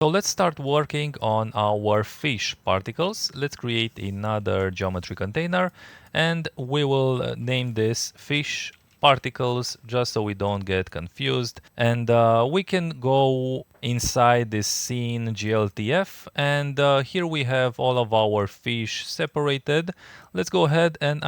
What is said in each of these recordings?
So let's start working on our fish particles. Let's create another geometry container and we will name this fish particles just so we don't get confused. And we can go inside this scene GLTF and here we have all of our fish separated. Let's go ahead and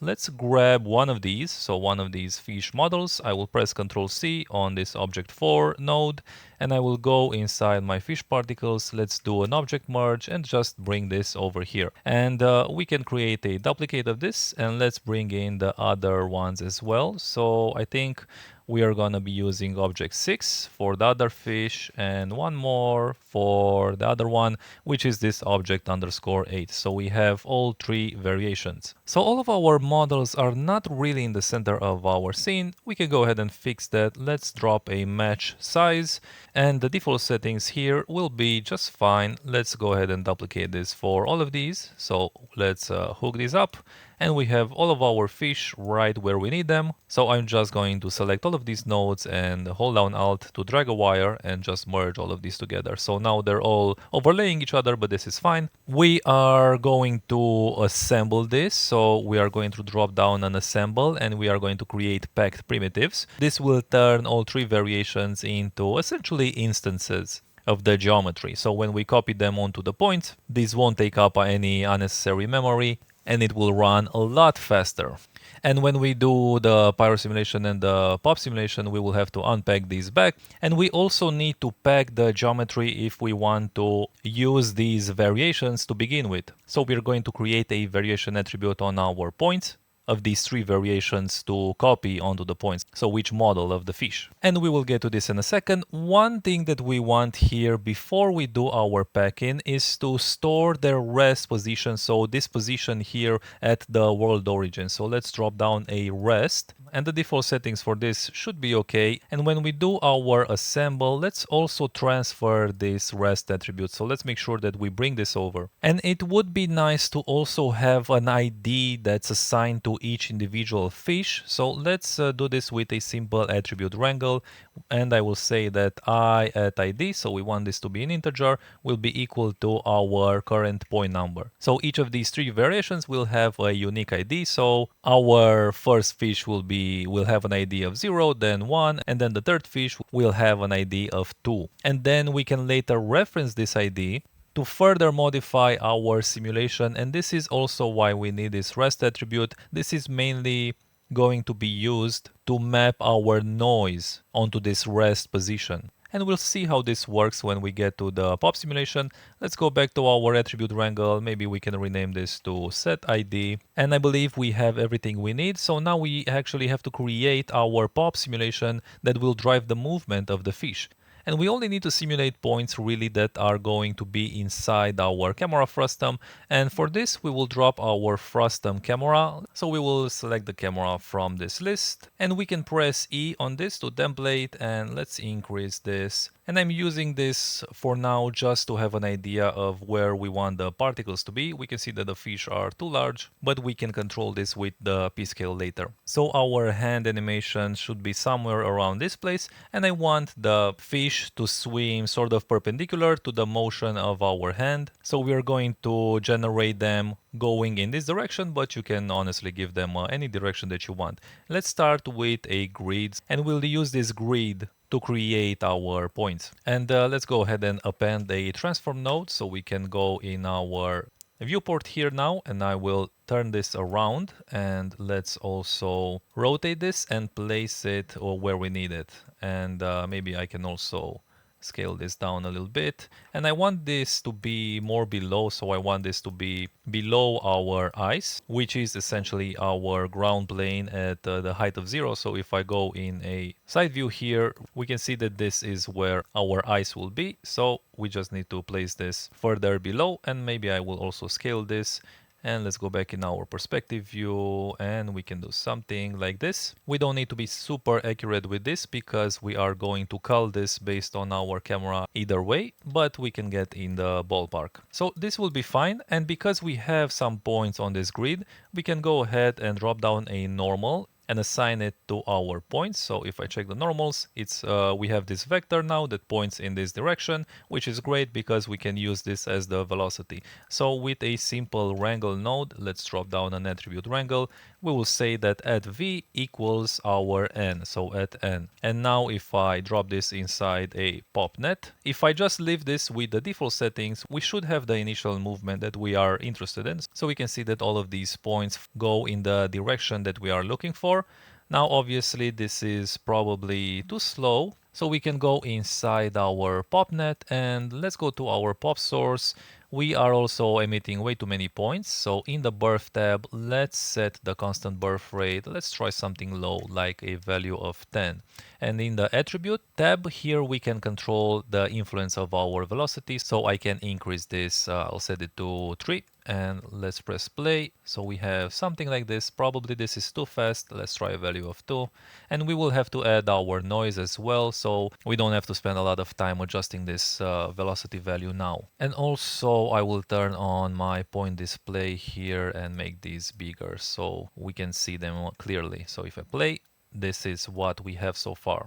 let's grab one of these. So one of these fish models, I will press Ctrl C on this object 4 node and I will go inside my fish particles. Let's do an object merge and just bring this over here. And we can create a duplicate of this and let's bring in the other ones as well. So I think we are going to be using object 6 for the other fish and one more for the other one, which is this object underscore 8. So we have all three variations. So all of our models are not really in the center of our scene. We can go ahead and fix that. Let's drop a match size and the default settings here will be just fine. Let's go ahead and duplicate this for all of these. So let's hook these up. And we have all of our fish right where we need them. So I'm just going to select all of these nodes and hold down Alt to drag a wire and just merge all of these together. So now they're all overlaying each other, but this is fine. We are going to assemble this. So we are going to drop down and assemble and we are going to create packed primitives. This will turn all three variations into essentially instances of the geometry. So when we copy them onto the points, these won't take up any unnecessary memory and it will run a lot faster. And when we do the pyro simulation and the pop simulation, we will have to unpack these back. And we also need to pack the geometry if we want to use these variations to begin with. So we're going to create a variation attribute on our points of these three variations to copy onto the points. So which model of the fish. And we will get to this in a second. One thing that we want here before we do our packing is to store the rest position. So this position here at the world origin. So let's drop down a rest and the default settings for this should be okay. And when we do our assemble, let's also transfer this rest attribute. So let's make sure that we bring this over. And it would be nice to also have an ID that's assigned to each individual fish. So let's do this with a simple attribute wrangle. And I will say that I at ID, so we want this to be an integer, will be equal to our current point number. So each of these three variations will have a unique ID. So our first fish will have an ID of 0, then 1, and then the third fish will have an ID of 2. And then we can later reference this ID to further modify our simulation. And this is also why we need this rest attribute. This is mainly going to be used to map our noise onto this rest position. And we'll see how this works when we get to the pop simulation. Let's go back to our attribute wrangle. Maybe we can rename this to set ID. And I believe we have everything we need. So now we actually have to create our pop simulation that will drive the movement of the fish. And we only need to simulate points really that are going to be inside our camera frustum. And for this, we will drop our frustum camera. So we will select the camera from this list and we can press E on this to template and let's increase this. And I'm using this for now just to have an idea of where we want the particles to be. We can see that the fish are too large, but we can control this with the p-scale later. So our hand animation should be somewhere around this place. And I want the fish to swim sort of perpendicular to the motion of our hand. So we are going to generate them going in this direction, but you can honestly give them any direction that you want. Let's start with a grid and we'll use this grid to create our points. And let's go ahead and append a transform node so we can go in our viewport here now, and I will turn this around and let's also rotate this and place it where we need it. And maybe I can also scale this down a little bit, and I want this to be more below, so I want this to be below our eyes, which is essentially our ground plane at the height of 0. So if I go in a side view here, we can see that this is where our eyes will be. So we just need to place this further below, and maybe I will also scale this. And let's go back in our perspective view and we can do something like this. We don't need to be super accurate with this because we are going to cull this based on our camera either way, but we can get in the ballpark. So this will be fine. And because we have some points on this grid, we can go ahead and drop down a normal and assign it to our points. So if I check the normals, it's we have this vector now that points in this direction, which is great because we can use this as the velocity. So with a simple wrangle node, let's drop down an attribute wrangle, we will say that at v equals our n, so at n. And now if I drop this inside a popnet, if I just leave this with the default settings, we should have the initial movement that we are interested in. So we can see that all of these points go in the direction that we are looking for. Now obviously this is probably too slow, so we can go inside our popnet and let's go to our pop source. We are also emitting way too many points, so in the birth tab, let's set the constant birth rate. Let's try something low, like a value of 10. And in the attribute tab, here we can control the influence of our velocity, so I can increase this. I'll set it to 3. And let's press play. So we have something like this. Probably this is too fast. Let's try a value of 2. And we will have to add our noise as well, so we don't have to spend a lot of time adjusting this velocity value now. And also I will turn on my point display here and make these bigger so we can see them clearly. So if I play, this is what we have so far.